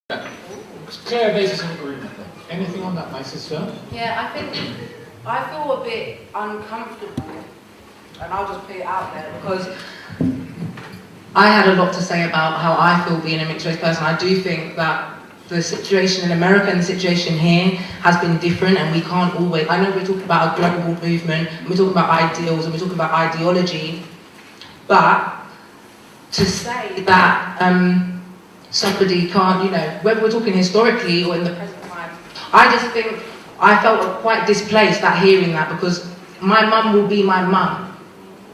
Clear basis of agreement then. Anything on that, my sister? Yeah, I feel a bit uncomfortable, and I'll just put it out there because I had a lot to say about how I feel being a mixed race person. I do think that the situation in America and the situation here has been different, and we can't always, I know we're talking about a global movement, and we're talking about ideals, and we're talking about ideology, but to say that somebody can't, you know, whether we're talking historically or in the present time, I just think I felt quite displaced at hearing that, because my mum will be my mum.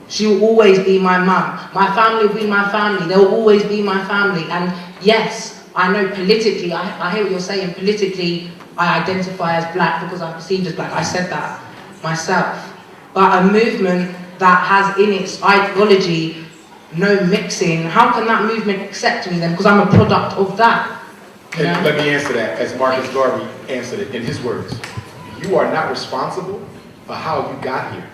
She will always be my mum. My family will be my family. They'll always be my family. And yes, I know politically, I hear what you're saying, politically I identify as black because I'm perceived as black. I said that myself. But a movement that has in its ideology no mixing, how can that movement accept me then? Because I'm a product of that. You know? Let me answer that as Marcus Garvey answered it in his words. You are not responsible for how you got here.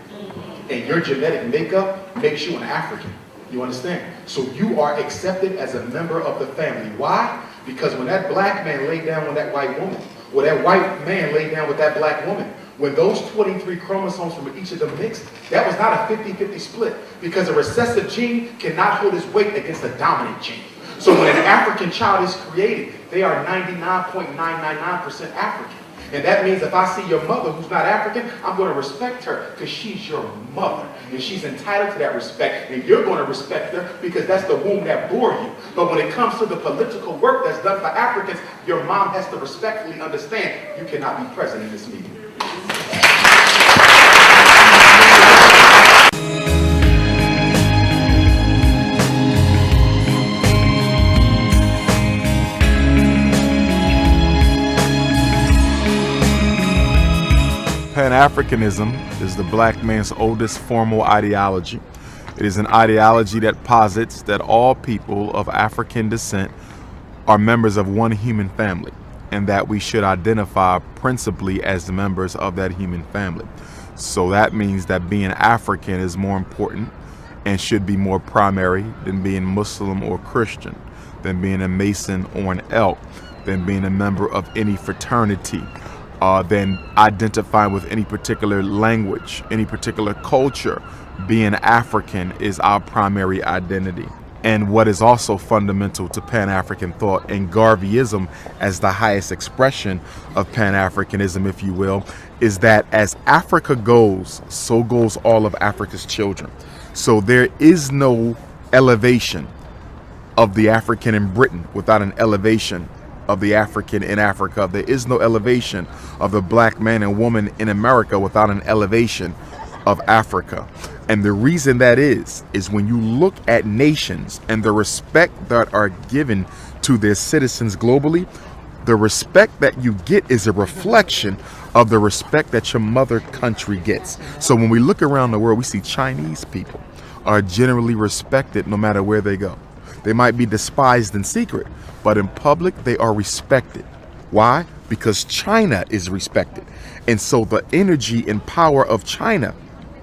And your genetic makeup makes you an African. You understand? So you are accepted as a member of the family. Why? Because when that black man laid down with that white woman, or that white man laid down with that black woman, when those 23 chromosomes from each of them mixed, that was not a 50-50 split, because a recessive gene cannot hold its weight against a dominant gene. So when an African child is created, they are 99.999% African. And that means if I see your mother who's not African, I'm going to respect her because she's your mother. And she's entitled to that respect. And you're going to respect her because that's the womb that bore you. But when it comes to the political work that's done for Africans, your mom has to respectfully understand you cannot be present in this meeting. Pan-Africanism is the black man's oldest formal ideology. It is an ideology that posits that all people of African descent are members of one human family, and that we should identify principally as members of that human family. So that means that being African is more important and should be more primary than being Muslim or Christian, than being a Mason or an Elk, than being a member of any fraternity, than identifying with any particular language, any particular culture. Being African is our primary identity. And what is also fundamental to Pan-African thought, and Garveyism as the highest expression of Pan-Africanism, if you will, is that as Africa goes, so goes all of Africa's children. So there is no elevation of the African in Britain without an elevation of the African in Africa. There is no elevation of the black man and woman in America without an elevation of Africa. And the reason that is when you look at nations and the respect that are given to their citizens globally, the respect that you get is a reflection of the respect that your mother country gets. So when we look around the world, we see Chinese people are generally respected no matter where they go. They might be despised in secret, but in public they are respected. Why? Because China is respected. And so the energy and power of China,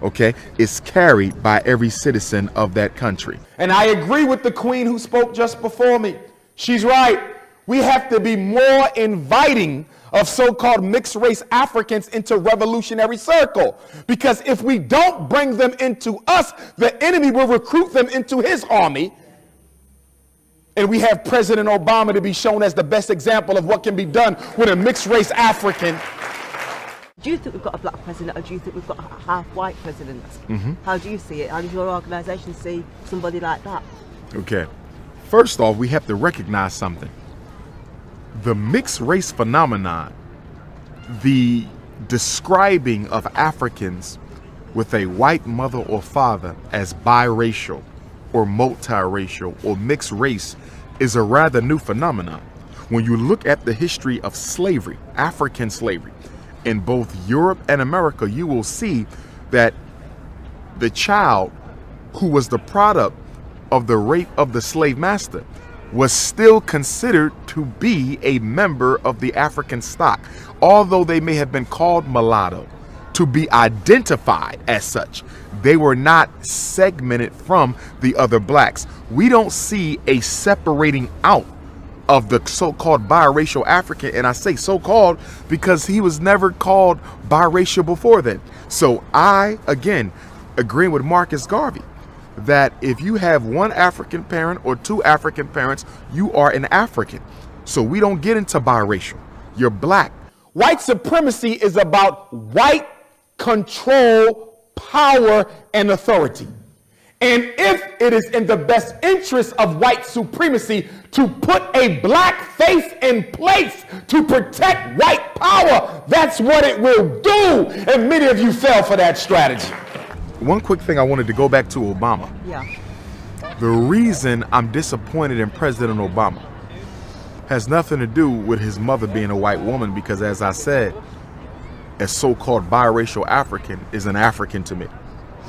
okay, is carried by every citizen of that country. And I agree with the queen who spoke just before me. She's right. We have to be more inviting of so-called mixed race Africans into revolutionary circle. Because if we don't bring them into us, the enemy will recruit them into his army. And we have President Obama to be shown as the best example of what can be done with a mixed race African. Do you think we've got a black president, or do you think we've got a half-white president? How do you see it? How does your organisation see somebody like that? Okay. First off, we have to recognize something. The mixed race phenomenon, the describing of Africans with a white mother or father as biracial or multiracial or mixed race, is a rather new phenomenon. When you look at the history of slavery, African slavery, in both Europe and America, you will see that the child who was the product of the rape of the slave master was still considered to be a member of the African stock, although they may have been called mulatto, to be identified as such. They were not segmented from the other blacks. We don't see a separating out of the so-called biracial African, and I say so-called because he was never called biracial before then. So I, again, agree with Marcus Garvey that if you have one African parent or two African parents, you are an African. So we don't get into biracial. You're black. White supremacy is about white control, power, and authority. And if it is in the best interest of white supremacy to put a black face in place to protect white power, that's what it will do. And many of you fell for that strategy. One quick thing I wanted to go back to Obama. Yeah. The reason I'm disappointed in President Obama has nothing to do with his mother being a white woman, because as I said, a so-called biracial African is an African to me.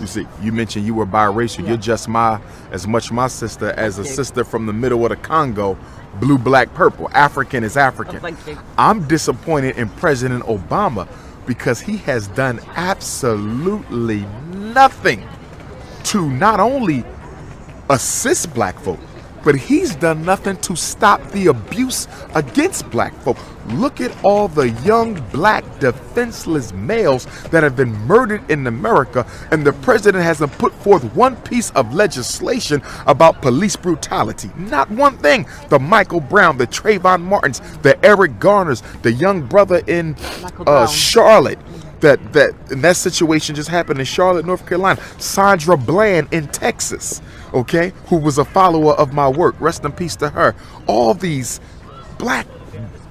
You see, you mentioned you were biracial. Yeah. You're just as much my sister as a sister from the middle of the Congo, blue, black, purple. African is African. Oh, thank you. I'm disappointed in President Obama because he has done absolutely nothing to not only assist black folk, but he's done nothing to stop the abuse against black folk. Look at all the young black defenseless males that have been murdered in America, and the president hasn't put forth one piece of legislation about police brutality. Not one thing. The Michael Brown, the Trayvon Martins, the Eric Garners, the young brother in Charlotte. That situation just happened in Charlotte, North Carolina. Sandra Bland in Texas, okay, who was a follower of my work. Rest in peace to her. All these black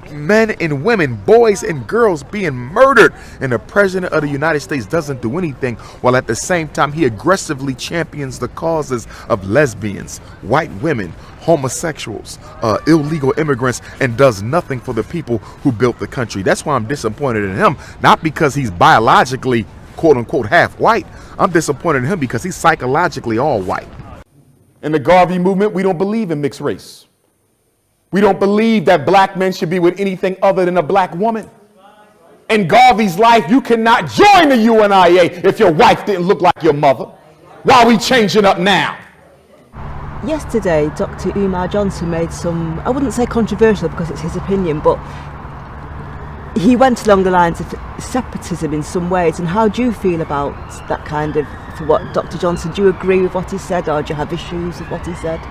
men and women, boys and girls being murdered, and the president of the United States doesn't do anything, while at the same time he aggressively champions the causes of lesbians, white women, homosexuals, illegal immigrants, and does nothing for the people who built the country. That's why I'm disappointed in him, not because he's biologically quote unquote half white. I'm disappointed in him because he's psychologically all white. In the Garvey movement, we don't believe in mixed race. We don't believe that black men should be with anything other than a black woman. In Garvey's life, you cannot join the UNIA if your wife didn't look like your mother. Why are we changing up now? Yesterday, Dr. UMAR Johnson made some, I wouldn't say controversial because it's his opinion, but he went along the lines of separatism in some ways. And how do you feel about that kind of, for what Dr. Johnson, do you agree with what he said, or do you have issues with what he said?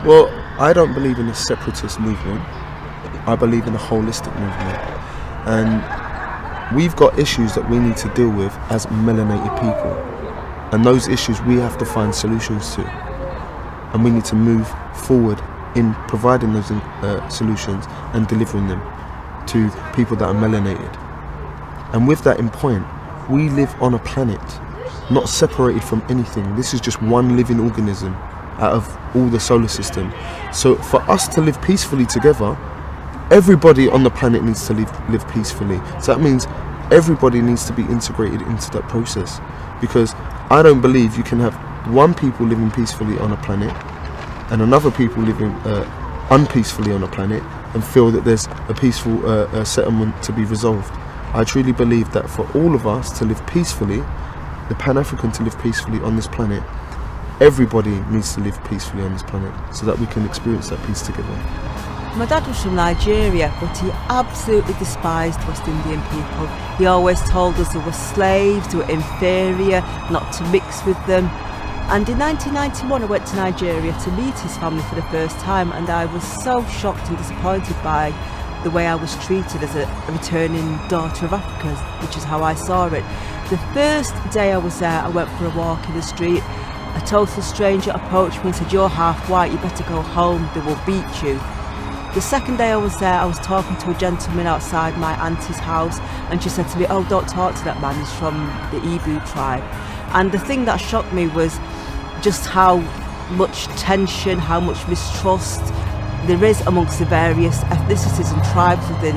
Well, I don't believe in a separatist movement. I believe in a holistic movement. And we've got issues that we need to deal with as melanated people. And those issues we have to find solutions to. And we need to move forward in providing those solutions and delivering them to people that are melanated. And with that in point, we live on a planet not separated from anything. This is just one living organism out of all the solar system. So for us to live peacefully together, everybody on the planet needs to live peacefully. So that means everybody needs to be integrated into that process, because I don't believe you can have one people living peacefully on a planet and another people living unpeacefully on a planet and feel that there's a peaceful settlement to be resolved. I truly believe that for all of us to live peacefully, the Pan-African to live peacefully on this planet, everybody needs to live peacefully on this planet so that we can experience that peace together. My dad was from Nigeria, but he absolutely despised West Indian people. He always told us they were slaves, they were inferior, not to mix with them. And in 1991 I went to Nigeria to meet his family for the first time, and I was so shocked and disappointed by the way I was treated as a returning daughter of Africa, which is how I saw it. The first day I was there, I went for a walk in the street. A total stranger approached me and said, "You're half white, you better go home, they will beat you." The second day I was there, I was talking to a gentleman outside my auntie's house, and she said to me, "Oh, don't talk to that man, he's from the Ibu tribe." And the thing that shocked me was just how much tension, how much mistrust there is amongst the various ethnicities and tribes within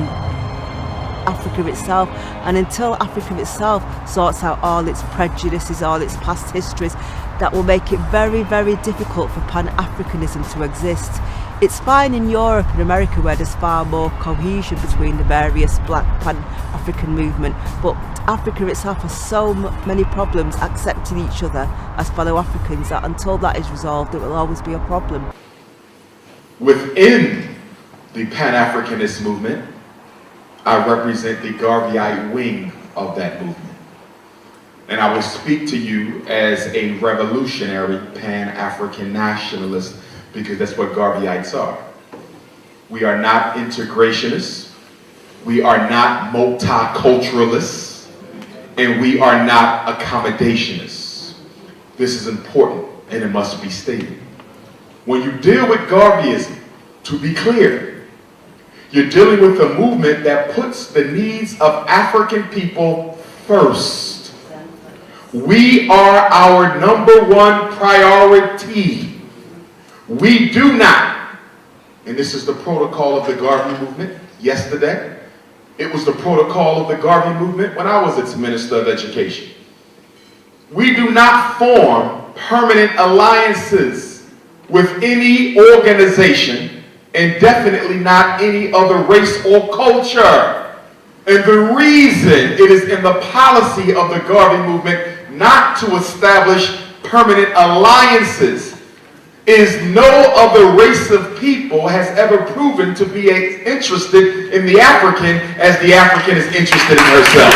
Africa itself. And until Africa itself sorts out all its prejudices, all its past histories, that will make it very, very difficult for Pan-Africanism to exist. It's fine in Europe and America where there's far more cohesion between the various black Pan-African movement, but Africa itself has so many problems accepting each other as fellow Africans that until that is resolved, it will always be a problem. Within the Pan-Africanist movement. I represent the Garveyite wing of that movement. And I will speak to you as a revolutionary Pan-African nationalist, because that's what Garveyites are. We are not integrationists, we are not multiculturalists, and we are not accommodationists. This is important and it must be stated. When you deal with Garveyism, to be clear, you're dealing with a movement that puts the needs of African people first. We are our #1 priority. We do not, and this is the protocol of the Garvey movement yesterday. It was the protocol of the Garvey movement when I was its Minister of Education. We do not form permanent alliances with any organization, and definitely not any other race or culture. And the reason it is in the policy of the Garvey movement not to establish permanent alliances is no other race of people has ever proven to be as interested in the African as the African is interested in herself.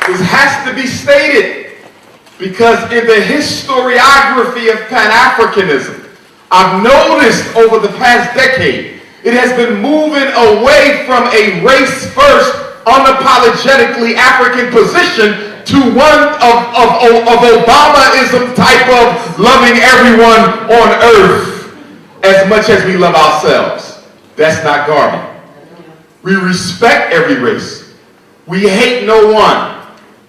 This has to be stated because in the historiography of Pan-Africanism, I've noticed over the past decade, it has been moving away from a race-first, unapologetically African position to one of Obamaism type of loving everyone on earth as much as we love ourselves. That's not Garvey. We respect every race. We hate no one,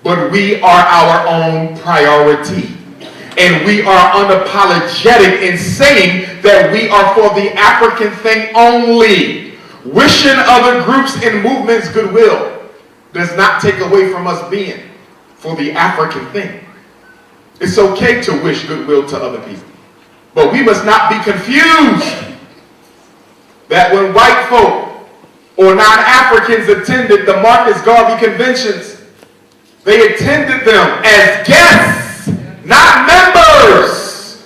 but we are our own priority. And we are unapologetic in saying that we are for the African thing only. Wishing other groups and movements goodwill does not take away from us being for the African thing. It's okay to wish goodwill to other people, but we must not be confused that when white folk or non-Africans attended the Marcus Garvey conventions, they attended them as guests, not members.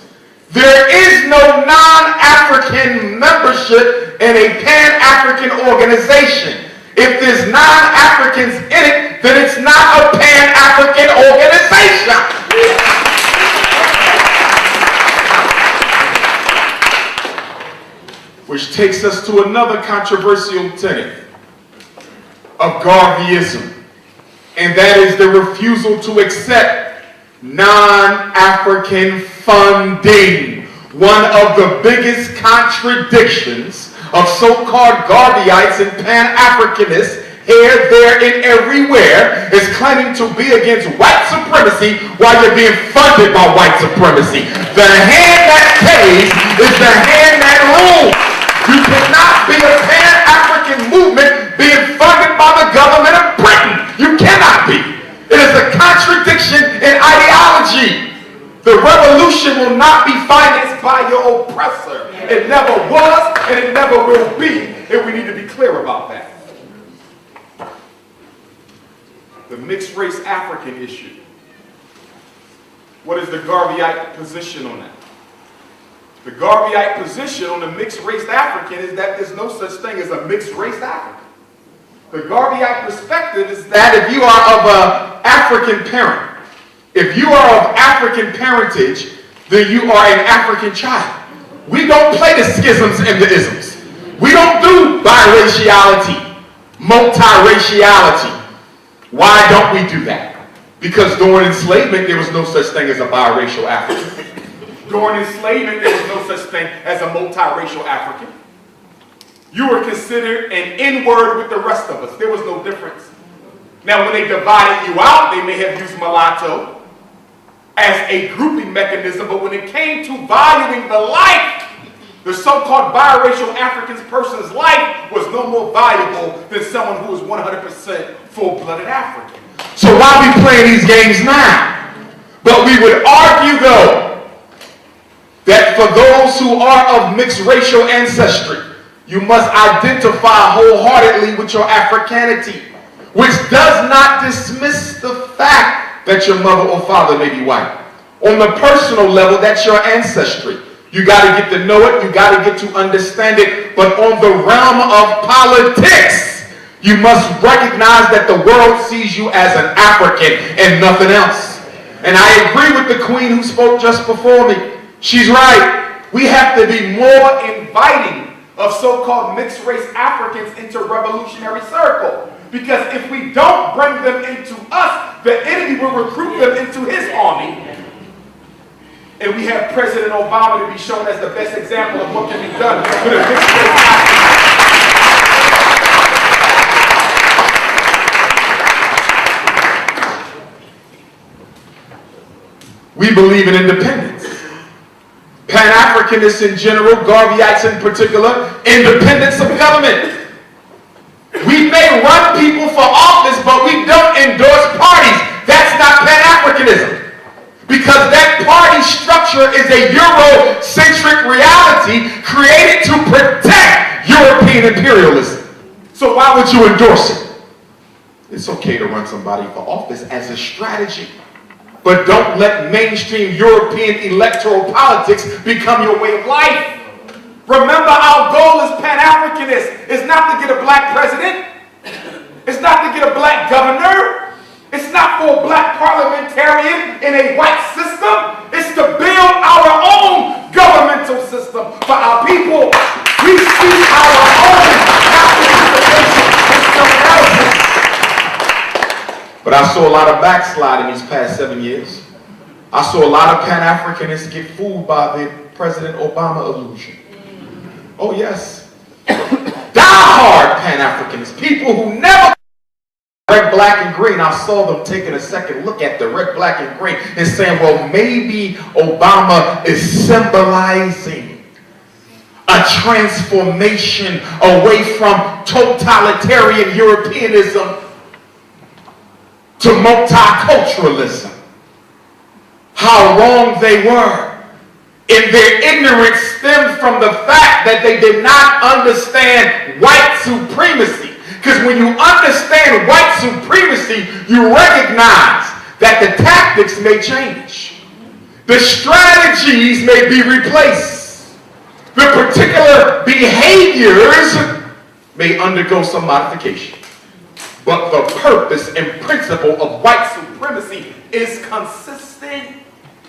There is no non-African membership in a Pan-African organization. If there's non-Africans in it, then it's not a Pan-African organization. Which takes us to another controversial tenet of Garveyism, and that is the refusal to accept non-African funding. One of the biggest contradictions of so-called Garveyites and Pan-Africanists here, there, and everywhere is claiming to be against white supremacy while you're being funded by white supremacy. The hand that pays is the hand that rules. You cannot be a Pan-African movement being funded by the government of Britain. You cannot be. It is a contradiction in ideology. The revolution will not be financed by your oppressor. It never was and it never will be. And we need to be clear about that. The mixed race African issue. What is the Garveyite position on that? The Garveyite position on the mixed race African is that there's no such thing as a mixed race African. The Garveyite perspective is that if you are of an African parent, if you are of African parentage, then you are an African child. We don't play the schisms and the isms. We don't do biraciality, multiraciality. Why don't we do that? Because during enslavement, there was no such thing as a biracial African. During enslavement, there was no such thing as a multiracial African. You were considered an N-word with the rest of us. There was no difference. Now, when they divided you out, they may have used mulatto as a grouping mechanism, but when it came to valuing the life, the so-called biracial African person's life was no more valuable than someone who was 100% full-blooded African. So why are we playing these games now? But we would argue, though, that for those who are of mixed racial ancestry, you must identify wholeheartedly with your Africanity, which does not dismiss the fact that your mother or father may be white. On the personal level, that's your ancestry. You got to get to know it. You got to get to understand it. But on the realm of politics, you must recognize that the world sees you as an African and nothing else. And I agree with the queen who spoke just before me. She's right. We have to be more inviting of so-called mixed race Africans into revolutionary circle. Because if we don't bring them into us, the enemy will recruit them into his army. And we have President Obama to be shown as the best example of what can be done with a mixed race African. We believe in independence. Pan-Africanists in general, Garveyites in particular, independence of government. We may run people for office, but we don't endorse parties. That's not Pan-Africanism. Because that party structure is a Eurocentric reality created to protect European imperialism. So why would you endorse it? It's okay to run somebody for office as a strategy. But don't let mainstream European electoral politics become your way of life. Remember, our goal as Pan-Africanists is not to get a black president. It's not to get a black governor. It's not for a black parliamentarian in a white system. It's to build our own governmental system for our people. We see our own participation in someone else's. But I saw a lot of backsliding these past 7 years. I saw a lot of Pan-Africanists get fooled by the President Obama illusion. Oh yes. Die-hard Pan-Africanists, people who never red, black, and green. I saw them taking a second look at the red, black, and green and saying, well, maybe Obama is symbolizing a transformation away from totalitarian Europeanism to multiculturalism. How wrong they were. And their ignorance stemmed from the fact that they did not understand white supremacy. Because when you understand white supremacy, you recognize that the tactics may change. The strategies may be replaced. The particular behaviors may undergo some modification. But the purpose and principle of white supremacy is consistent.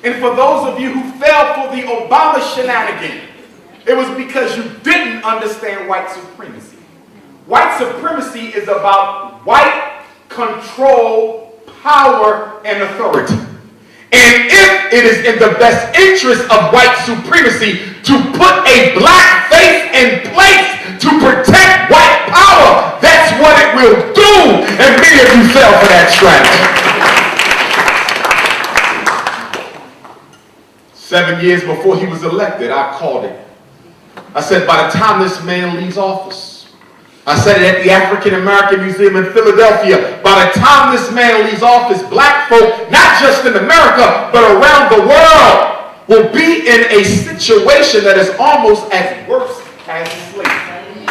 And for those of you who fell for the Obama shenanigan, it was because you didn't understand white supremacy. White supremacy is about white control, power, and authority. And if it is in the best interest of white supremacy to put a black face in place to protect white power, that's what it will do. And many of you fell for that strategy. 7 years before he was elected, I called it. I said, by the time this man leaves office, I said it at the African American Museum in Philadelphia, by the time this man leaves office, black folk, not just in America, but around the world, will be in a situation that is almost as worse as slavery.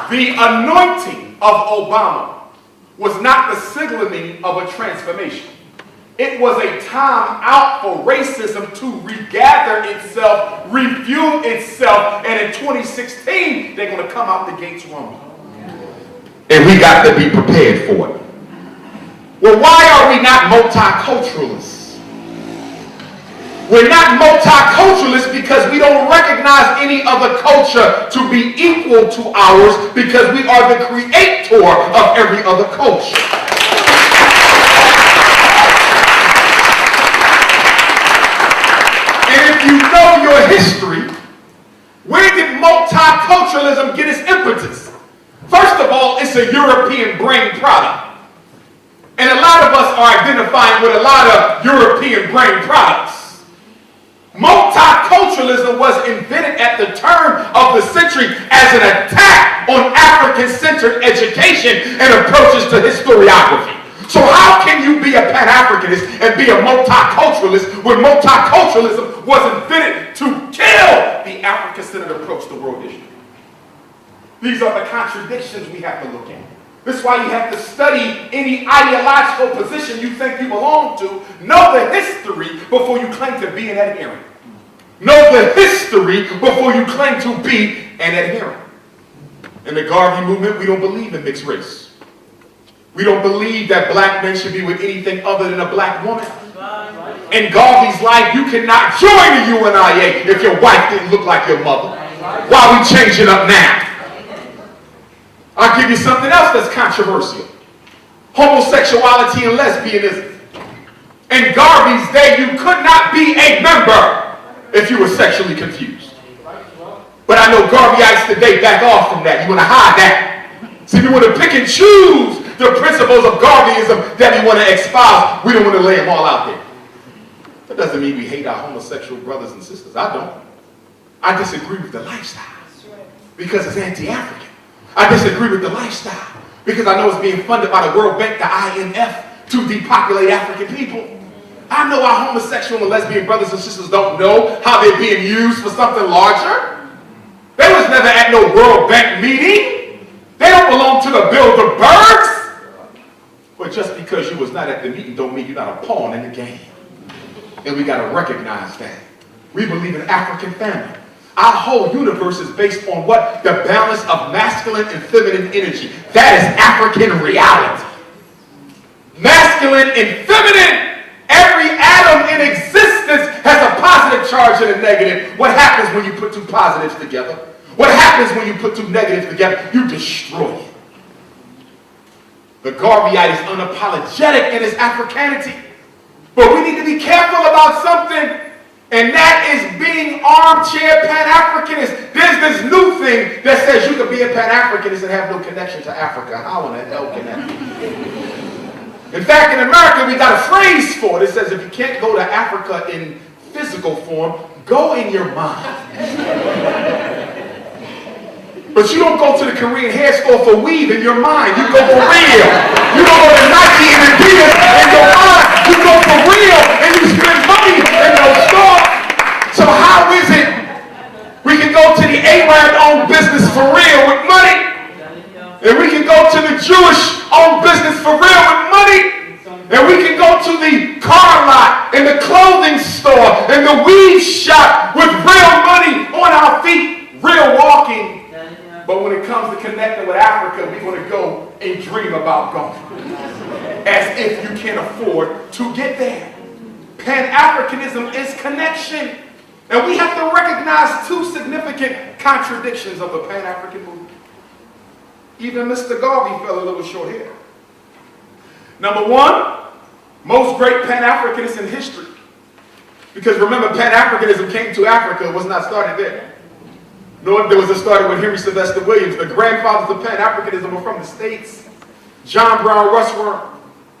The anointing of Obama was not the signaling of a transformation. It was a time out for racism to regather itself, refuel itself, and in 2016, they're going to come out the gates wrong. And we got to be prepared for it. Well, why are we not multiculturalists? We're not multiculturalists because we don't recognize any other culture to be equal to ours because we are the creator of every other culture. If you know your history, where did multiculturalism get its impetus? First of all, it's a European brain product. And a lot of us are identifying with a lot of European brain products. Multiculturalism was invented at the turn of the century as an attack on African-centered education and approaches to historiography. So how can you be a Pan-Africanist and be a multiculturalist when multiculturalism was invented to kill the African-centered approach to world history? These are the contradictions we have to look at. This is why you have to study any ideological position you think you belong to, know the history before you claim to be an adherent. Know the history before you claim to be an adherent. In the Garvey movement, we don't believe in mixed race. We don't believe that black men should be with anything other than a black woman. In Garvey's life, you cannot join the UNIA if your wife didn't look like your mother. Why are we changing up now? I'll give you something else that's controversial. Homosexuality and lesbianism. In Garvey's day, you could not be a member if you were sexually confused. But I know Garveyites today back off from that. You want to hide that. See, we want to pick and choose the principles of Garveyism that we want to espouse. We don't want to lay them all out there. That doesn't mean we hate our homosexual brothers and sisters. I don't. I disagree with the lifestyle because it's anti-African. I disagree with the lifestyle because I know it's being funded by the World Bank, the IMF, to depopulate African people. I know our homosexual and lesbian brothers and sisters don't know how they're being used for something larger. They was never at no World Bank meeting. They don't belong to the Bilderbergs. But just because you was not at the meeting don't mean you're not a pawn in the game. And we got to recognize that. We believe in African family. Our whole universe is based on what? The balance of masculine and feminine energy. That is African reality. Masculine and feminine. Every atom in existence has a positive charge and a negative. What happens when you put two positives together? What happens when you put two negatives together? You destroy it. The Garveyite is unapologetic in his Africanity. But we need to be careful about something, and that is being armchair Pan-Africanist. There's this new thing that says you can be a Pan-Africanist and have no connection to Africa. How in the hell can that be? In fact, in America, we got a phrase for it. It says if you can't go to Africa in physical form, go in your mind. But you don't go to the Korean hair store for weave in your mind. You go for real. You don't go to Nike and Adidas in your mind. You go for real and you spend money in those stores. So how is it we can go to the Arab-owned business for real with money? And we can go to the Jewish-owned business for real with money? And we can go to the car lot and the clothing store and the weave shop with real money on our feet, real walking. But when it comes to connecting with Africa, we want to go and dream about going. As if you can afford to get there. Pan-Africanism is connection. And we have to recognize two significant contradictions of the Pan-African movement. Even Mr. Garvey fell a little short here. Number one, most great Pan-Africanists in history. Because remember, Pan-Africanism came to Africa, it was not started there. Nor was it started with Henry Sylvester Williams. The grandfathers of Pan-Africanism were from the States. John Brown Rushworth,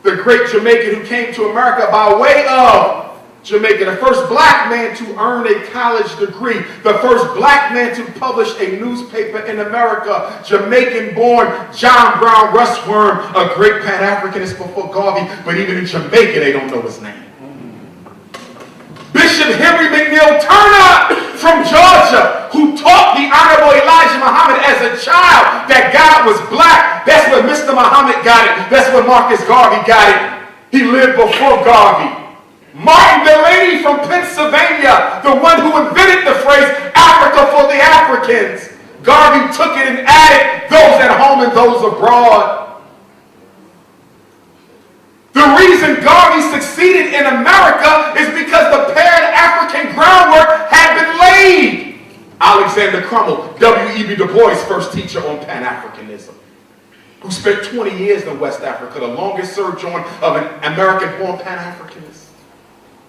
the great Jamaican who came to America by way of Jamaica, the first black man to earn a college degree, the first black man to publish a newspaper in America, Jamaican-born John Brown Rushworth, a great Pan-Africanist before Garvey, but even in Jamaica they don't know his name. Bishop Henry McNeil Turner from Georgia, who taught the Honorable Elijah Muhammad as a child that God was black. That's where Mr. Muhammad got it. That's where Marcus Garvey got it. He lived before Garvey. Martin Delaney from Pennsylvania, the one who invented the phrase Africa for the Africans. Garvey took it and added those at home and those abroad. The reason Garvey succeeded in America is because the Pan-African groundwork had been laid. Alexander Crummell, W.E.B. Du Bois' first teacher on Pan-Africanism, who spent 20 years in West Africa, the longest sojourn of an American-born Pan-Africanist.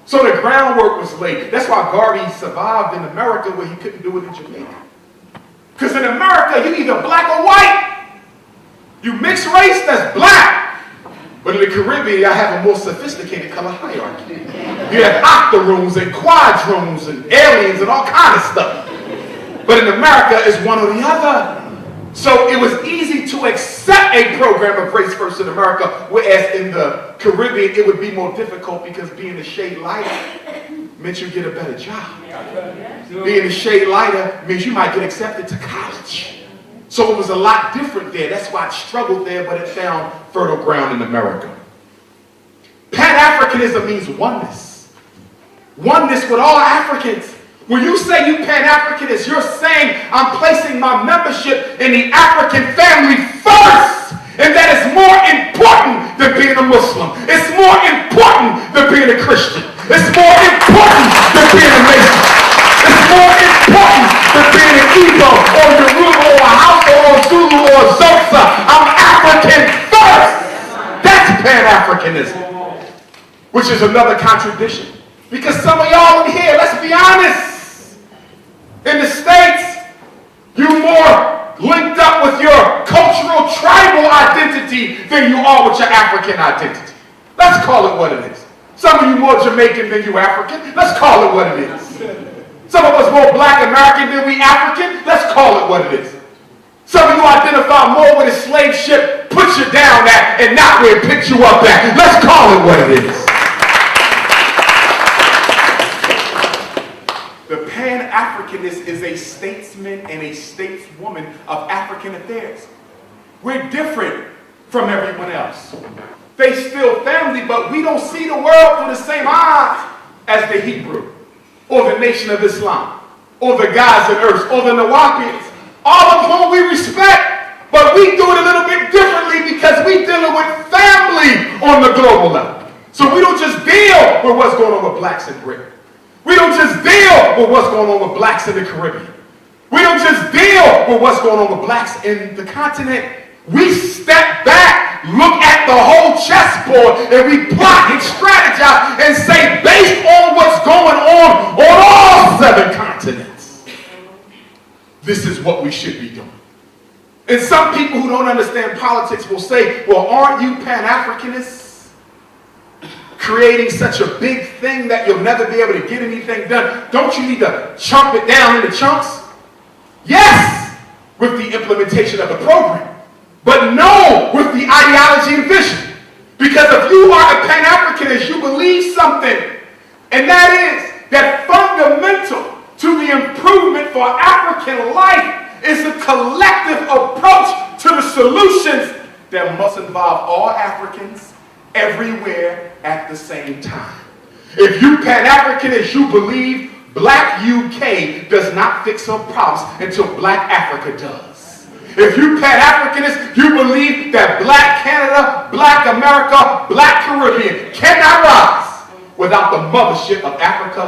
So the groundwork was laid. That's why Garvey survived in America where he couldn't do it in Jamaica. Because in America, you're either black or white. You mix race, that's black. But in the Caribbean, I have a more sophisticated color hierarchy. You have octoroons and quadroons and aliens and all kind of stuff. But in America, it's one or the other. So it was easy to accept a program of race first in America, whereas in the Caribbean, it would be more difficult because being a shade lighter meant you get a better job. Being a shade lighter means you might get accepted to college. So it was a lot different there. That's why it struggled there, but it found fertile ground in America. Pan-Africanism means oneness. Oneness with all Africans. When you say you Pan-Africanist, you're saying I'm placing my membership in the African family first. And that is more important than being a Muslim. It's more important than being a Christian. It's more important than being a Mason. It's more important than being an Igbo or Yoruba or a Hausa or a Zulu or a Xhosa. I'm African first. That's Pan-Africanism. Which is another contradiction. Because some of y'all in here, let's be honest, in the States, you're more linked up with your cultural tribal identity than you are with your African identity. Let's call it what it is. Some of you more Jamaican than you African. Let's call it what it is. Some of us more Black American than we African. Let's call it what it is. Some of you identify more with a slave ship put you down at and not where it picked you up at. Let's call it what it is. The Pan-Africanist is a statesman and a stateswoman of African affairs. We're different from everyone else. They still family, but we don't see the world through the same eyes as the Hebrew, or the Nation of Islam, or the Gaza Earth, or the Nawapians, all of whom we respect, but we do it a little bit differently because we dealing with family on the global level. So we don't just deal with what's going on with blacks in Britain. We don't just deal with what's going on with blacks in the Caribbean. We don't just deal with what's going on with blacks in the continent. We step back, look at the whole chessboard, and we plot and strategize and say, based on what's going on all 7 continents, this is what we should be doing. And some people who don't understand politics will say, well, aren't you Pan-Africanists creating such a big thing that you'll never be able to get anything done? Don't you need to chunk it down into chunks? Yes, with the implementation of the program. But no, with the ideology and vision. Because if you are a Pan-Africanist, you believe something. And that is that fundamental to the improvement for African life is a collective approach to the solutions that must involve all Africans everywhere at the same time. If you Pan-Africanist, you believe Black UK does not fix some problems until Black Africa does. If you Pan-Africanist, you believe that Black Canada, Black America, Black Caribbean cannot rise without the mothership of Africa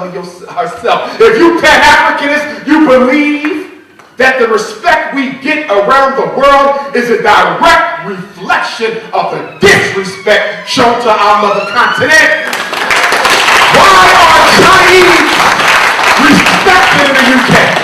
herself. If you Pan-Africanist, you believe that the respect we get around the world is a direct reflection of the disrespect shown to our mother continent. Why are Chinese respected in the UK?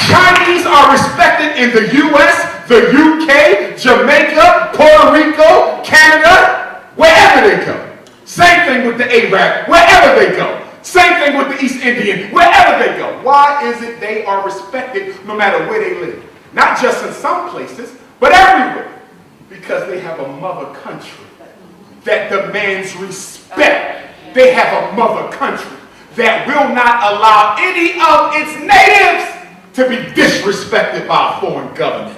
Chinese are respected in the US, the UK, Jamaica, Puerto Rico, Canada, wherever they go. Same thing with the Arab, wherever they go. Same thing with the East Indian, wherever they go. Why is it they are respected no matter where they live? Not just in some places, but everywhere. Because they have a mother country that demands respect. They have a mother country that will not allow any of its natives to be disrespected by a foreign government.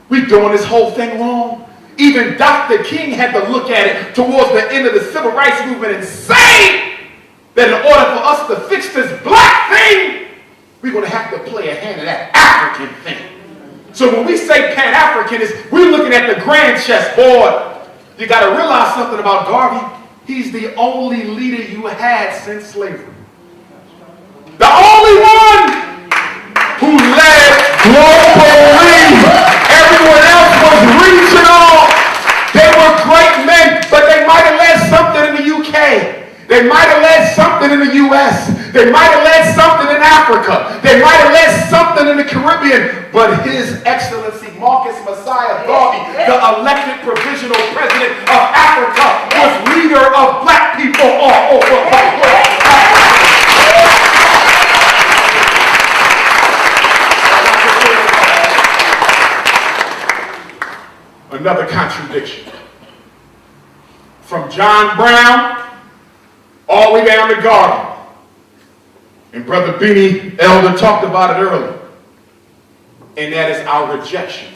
We're doing this whole thing wrong. Even Dr. King had to look at it towards the end of the civil rights movement and say that in order for us to fix this black thing, we're going to have to play a hand in that African thing. So when we say Pan-Africanist, we're looking at the grand chessboard. You got to realize something about Garvey. He's the only leader you had since slavery. The only one who led globally. Everyone else was regional. They were great men, but they might have led something in the UK. They might have led something in the US. They might have led something in Africa. They might have led something in the Caribbean. But His Excellency Marcus Messiah Garvey, the elected provisional president of Africa, was leader of black people all over the world. Another contradiction. From John Brown all the way down to Garvey. And Brother Benny Elder talked about it earlier. And that is our rejection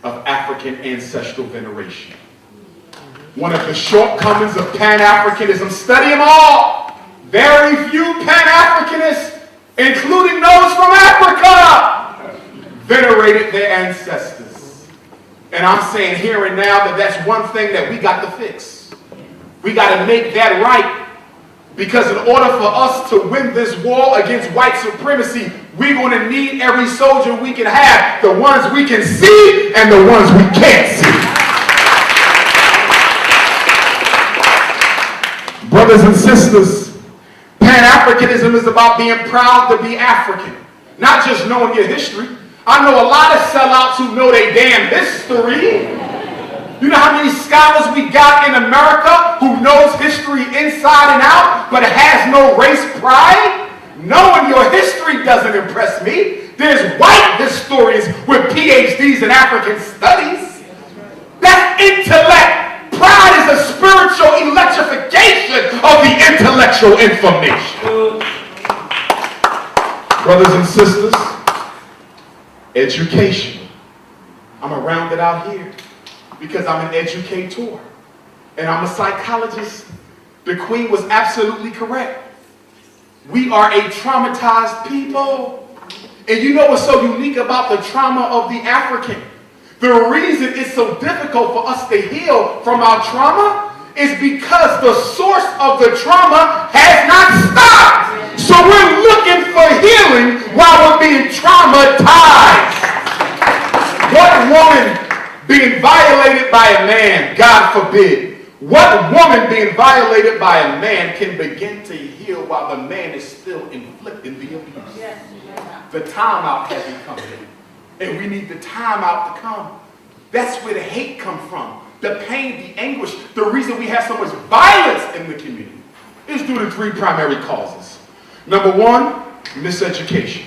of African ancestral veneration. One of the shortcomings of Pan-Africanism, study them all. Very few Pan-Africanists including those from Africa, venerated their ancestors. And I'm saying here and now that that's one thing that we got to fix. We got to make that right. Because in order for us to win this war against white supremacy, we're going to need every soldier we can have, the ones we can see and the ones we can't see. Brothers and sisters, Pan-Africanism is about being proud to be African, not just knowing your history. I know a lot of sellouts who know their damn history. You know how many scholars we got in America who knows history inside and out, but has no race pride? Knowing your history doesn't impress me. There's white historians with PhDs in African studies. That's intellect. Pride is a spiritual electrification of the intellectual information. Brothers and sisters, education. I'm going to round it out here because I'm an educator and I'm a psychologist. The Queen was absolutely correct. We are a traumatized people. And you know what's so unique about the trauma of the African? The reason it's so difficult for us to heal from our trauma is because the source of the trauma has not stopped. So we're looking for healing while we're being traumatized. What woman being violated by a man, God forbid, what woman being violated by a man can begin to heal while the man is still inflicting the abuse? Yes. The timeout hasn't come yet. And we need the timeout to come. That's where the hate comes from. The pain, the anguish, the reason we have so much violence in the community is due to three primary causes. Number one, miseducation.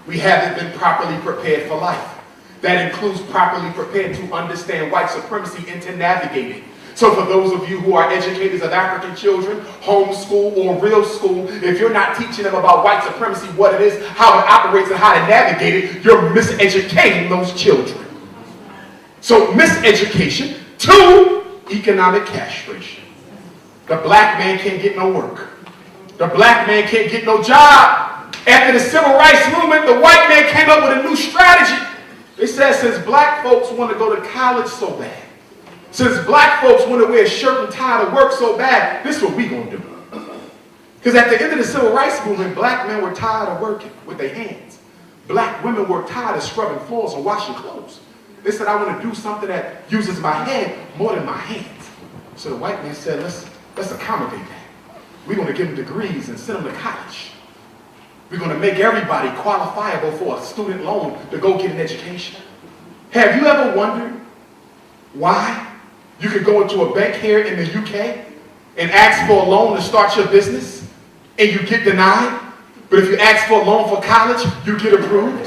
We haven't been properly prepared for life. That includes properly prepared to understand white supremacy and to navigate it. So for those of you who are educators of African children, homeschool or real school, if you're not teaching them about white supremacy, what it is, how it operates, and how to navigate it, you're miseducating those children. So miseducation. Two, economic castration. The black man can't get no work. The black man can't get no job. After the civil rights movement, the white man came up with a new strategy. They said since black folks want to go to college so bad, since black folks want to wear a shirt and tie to work so bad, this is what we going to do. Because at the end of the civil rights movement, black men were tired of working with their hands. Black women were tired of scrubbing floors or washing clothes. They said, I want to do something that uses my head more than my hands. So the white man said, let's accommodate that. We're going to give them degrees and send them to college. We're going to make everybody qualifiable for a student loan to go get an education. Have you ever wondered why you could go into a bank here in the UK and ask for a loan to start your business and you get denied? But if you ask for a loan for college, you get approved?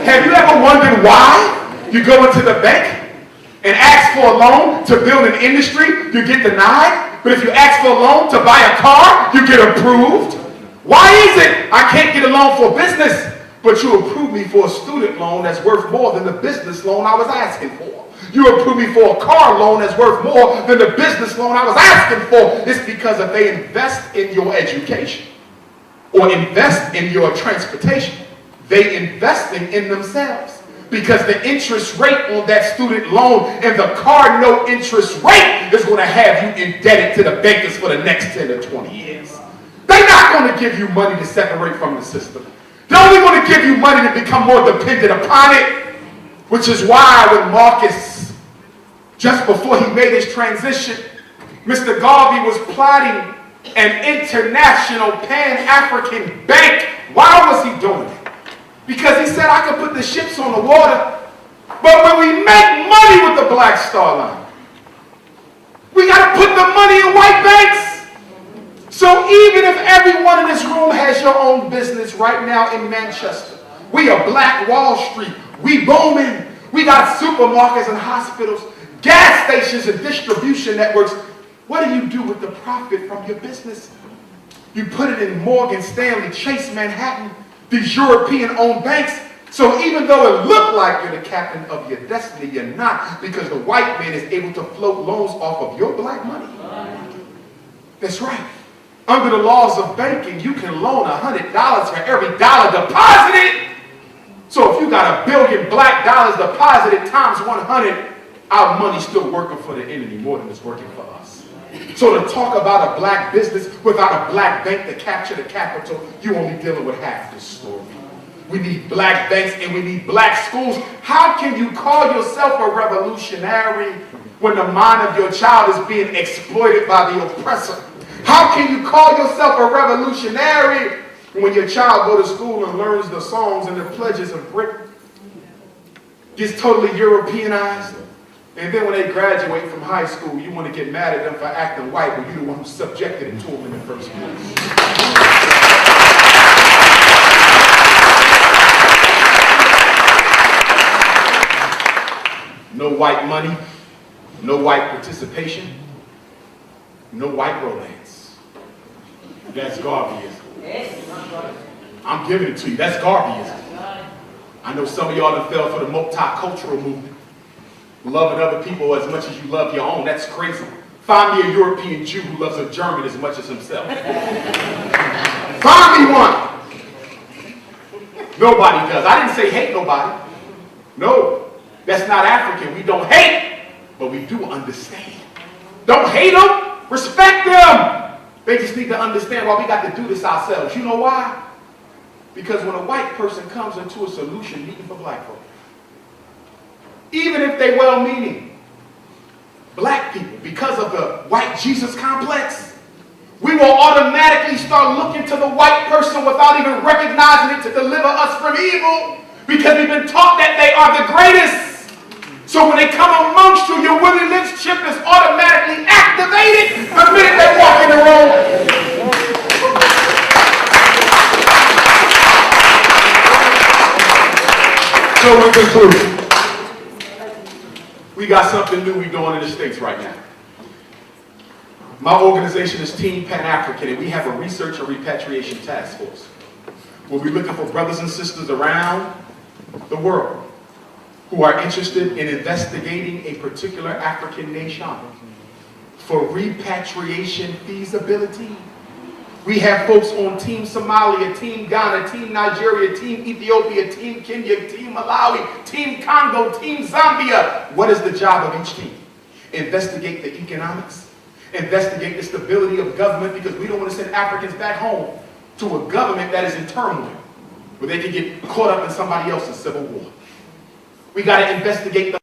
Have you ever wondered why you go into the bank and ask for a loan to build an industry, you get denied? But if you ask for a loan to buy a car, you get approved? Why is it I can't get a loan for business, but you approve me for a student loan that's worth more than the business loan I was asking for? You approve me for a car loan that's worth more than the business loan I was asking for. It's because if they invest in your education or invest in your transportation, they investing in themselves. Because the interest rate on that student loan and the car note interest rate is going to have you indebted to the bankers for the next 10 to 20 years. They're not going to give you money to separate from the system. They're only going to give you money to become more dependent upon it. Which is why when Marcus, just before he made his transition, Mr. Garvey was plotting an international Pan-African bank. Why was he doing it? Because he said, I could put the ships on the water, but when we make money with the Black Star Line, we got to put the money in white banks. So even if everyone in this room has your own business right now in Manchester, we are Black Wall Street, we booming, we got supermarkets and hospitals, gas stations and distribution networks. What do you do with the profit from your business? You put it in Morgan Stanley, Chase Manhattan, these European-owned banks. So even though it looked like you're the captain of your destiny, you're not, because the white man is able to float loans off of your black money. That's right. Under the laws of banking, you can loan $100 for every dollar deposited. So if you got $1 billion black dollars deposited times 100, our money's still working for the enemy more than it's working for us. So to talk about a black business without a black bank to capture the capital, you only dealing with half the story. We need black banks and we need black schools. How can you call yourself a revolutionary when the mind of your child is being exploited by the oppressor? How can you call yourself a revolutionary when your child goes to school and learns the songs and the pledges of Britain, gets totally Europeanized, and then when they graduate from high school, you want to get mad at them for acting white, but you're the one who subjected it to them in the first place. No white money, no white participation, no white romance. That's Garveyism. I'm giving it to you. That's Garveyism. I know some of y'all that fell for the multicultural movement. Loving other people as much as you love your own. That's crazy. Find me a European Jew who loves a German as much as himself. Find me one. Nobody does. I didn't say hate nobody. No, that's not African. We don't hate, but we do understand. Don't hate them. Respect them. They just need to understand why we got to do this ourselves. You know why? Because when a white person comes into a solution meeting for black folk, even if they well-meaning, black people, because of the white Jesus complex, we will automatically start looking to the white person without even recognizing it to deliver us from evil, because we've been taught that they are the greatest. So when they come amongst you, your Willie Lynch chip is automatically activated the minute they walk in the room. So in conclusion, we got something new we're doing in the States right now. My organization is Team Pan-African, and we have a research and repatriation task force. We'll be looking for brothers and sisters around the world who are interested in investigating a particular African nation for repatriation feasibility. We have folks on Team Somalia, Team Ghana, Team Nigeria, Team Ethiopia, Team Kenya, Team Malawi, Team Congo, Team Zambia. What is the job of each team? Investigate the economics, investigate the stability of government, because we don't want to send Africans back home to a government that is in turmoil, where they can get caught up in somebody else's civil war. We got to investigate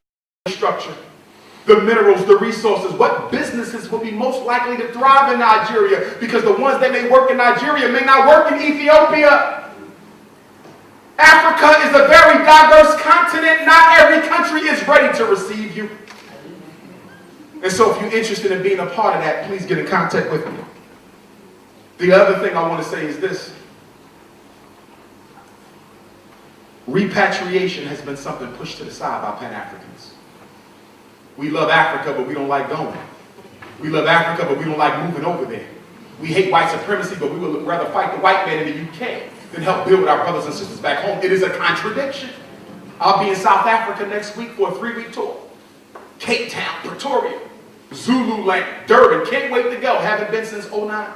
the structure, the minerals, the resources. What businesses will be most likely to thrive in Nigeria? Because the ones that may work in Nigeria may not work in Ethiopia. Africa is a very diverse continent. Not every country is ready to receive you. And so if you're interested in being a part of that, please get in contact with me. The other thing I want to say is this. Repatriation has been something pushed to the side by Pan-Africans. We love Africa, but we don't like going. We love Africa, but we don't like moving over there. We hate white supremacy, but we would rather fight the white man in the UK than help build our brothers and sisters back home. It is a contradiction. I'll be in South Africa next week for a 3-week tour. Cape Town, Pretoria, Zululand, Durban. Can't wait to go. Haven't been since '09.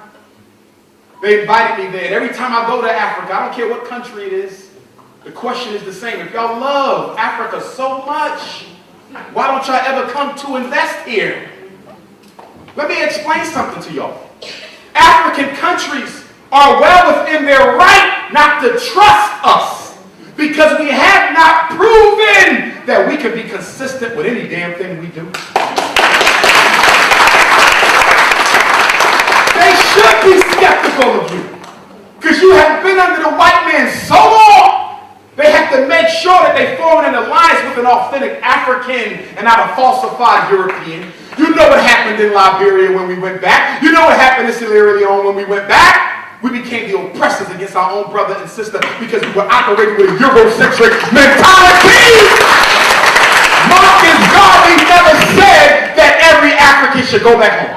They invited me there. And every time I go to Africa, I don't care what country it is, the question is the same. If y'all love Africa so much, why don't y'all ever come to invest here? Let me explain something to y'all. African countries are well within their right not to trust us, because we have not proven that we can be consistent with any damn thing we do. They should be skeptical of you, because you have been under the white man so long. They have to make sure that they form an alliance with an authentic African and not a falsified European. You know what happened in Liberia when we went back. You know what happened in Sierra Leone when we went back. We became the oppressors against our own brother and sister because we were operating with a Eurocentric mentality. Marcus Garvey never said that every African should go back home.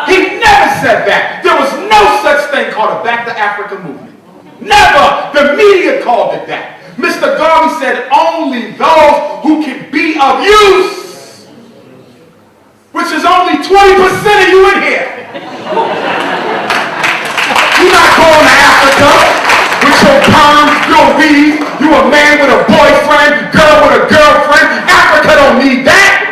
He never said that. There was no such thing called a Back to Africa movement. Never. The media called it that. Mr. Garvey said only those who can be of use, which is only 20% of you in here. LVs, you a man with a boyfriend, girl with a girlfriend. Africa don't need that.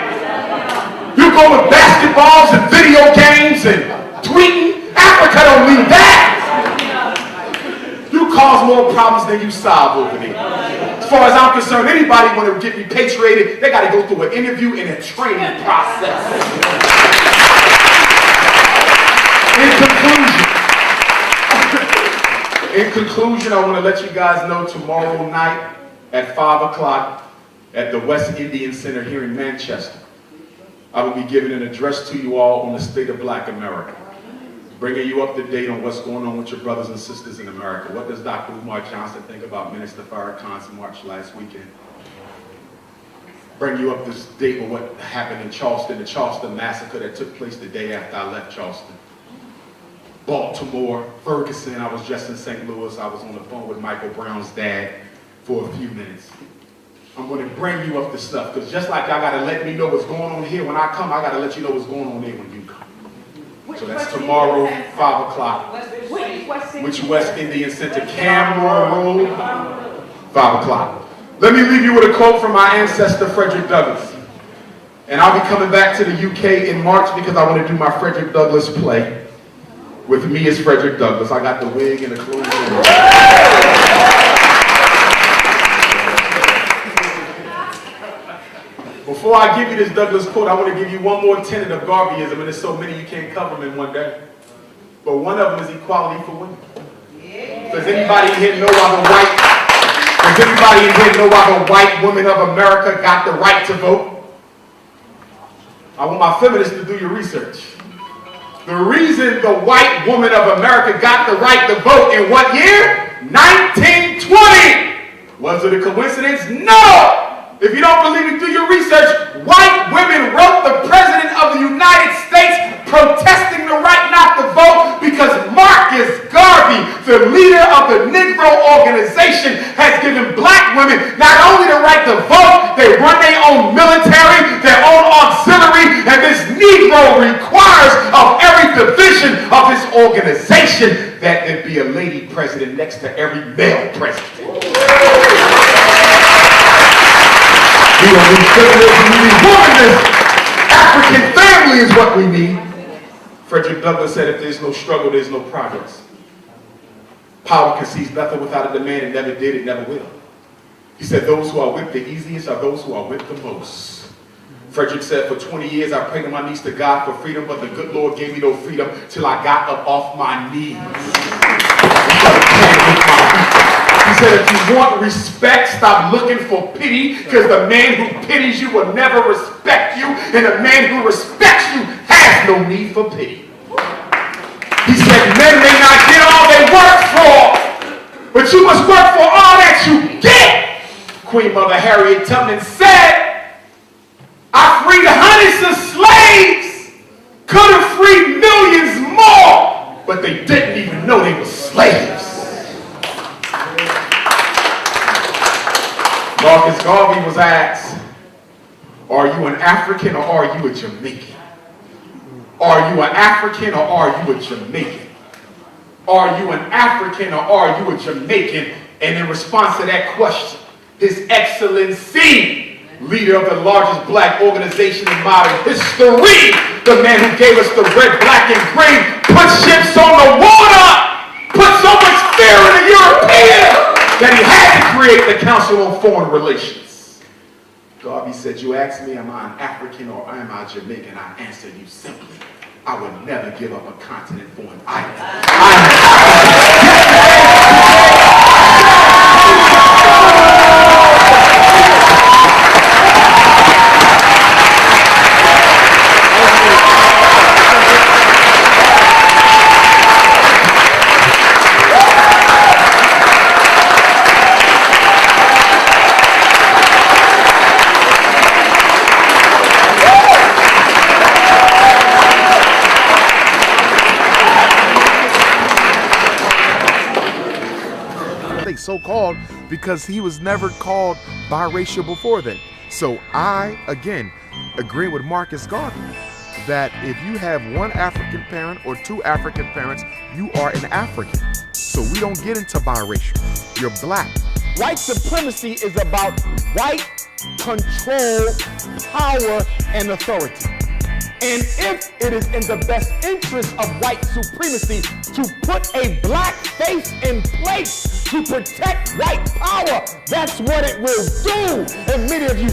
You go with basketballs and video games and tweeting. Africa don't need that. You cause more problems than you solve over there. As far as I'm concerned, anybody want to get repatriated, they got to go through an interview and a training process. In conclusion, I want to let you guys know tomorrow night at 5 o'clock at the West Indian Center here in Manchester, I will be giving an address to you all on the state of Black America, bringing you up to date on what's going on with your brothers and sisters in America. What does Dr. UMAR Johnson think about Minister Farrakhan's march last weekend? Bring you up to date on what happened in Charleston, the Charleston massacre that took place the day after I left Charleston. Baltimore, Ferguson, I was just in St. Louis. I was on the phone with Michael Brown's dad for a few minutes. I'm going to bring you up to stuff, because just like y'all got to let me know what's going on here when I come, I got to let you know what's going on there when you come. So that's tomorrow, 5 o'clock. Which West Indian Center? Camera Road, 5 o'clock. Let me leave you with a quote from my ancestor, Frederick Douglass. And I'll be coming back to the UK in March because I want to do my Frederick Douglass play. With me as Frederick Douglass. I got the wig and the clothes. Before I give you this Douglass quote, I want to give you one more tenet of Garveyism, and there's so many you can't cover them in one day. But one of them is equality for women. Does anybody in here know why the white women of America got the right to vote? I want my feminists to do your research. The reason the white woman of America got the right to vote in what year? 1920. Was it a coincidence? No! If you don't believe me, do your research. White women wrote the President of the United States protesting the right not to vote because Marcus Garvey, the leader of the Negro organization, has given black women not only the right to vote, they run their own military, their own auxiliary, and this Negro requires of every division of this organization that there be a lady president next to every male president. We don't need feminism, we need womanism. African family is what we need. Frederick Douglass said, if there's no struggle, there's no progress. Power concedes nothing without a demand. It never did, it never will. He said, those who are whipped the easiest are those who are whipped the most. Frederick said, for 20 years I prayed on my knees to God for freedom, but the good Lord gave me no freedom till I got up off my knees. He said, if you want respect, stop looking for pity, because the man who pities you will never respect you, and the man who respects you has no need for pity. He said, men may not get all they work for, but you must work for all that you get. Queen Mother Harriet Tubman said, I freed hundreds of slaves, could have freed millions more, but they didn't even know they were slaves. Marcus Garvey was asked, are you an African or are you a Jamaican? Are you an African or are you a Jamaican? Are you an African or are you a Jamaican? And in response to that question, His Excellency, leader of the largest black organization in modern history, the man who gave us the red, black, and green, put ships on the water, put so much fear in the Europeans that he had to create the Council on Foreign Relations. Garvey said, you asked me, am I an African or am I Jamaican? I answered you simply, I would never give up a continent for an island. So-called because he was never called biracial before then. So I, again, agree with Marcus Garvey that if you have one African parent or two African parents, you are an African. So we don't get into biracial. You're black. White supremacy is about white control, power, and authority. And if it is in the best interest of white supremacy to put a black face in place to protect white power, that's what it will do. And many of you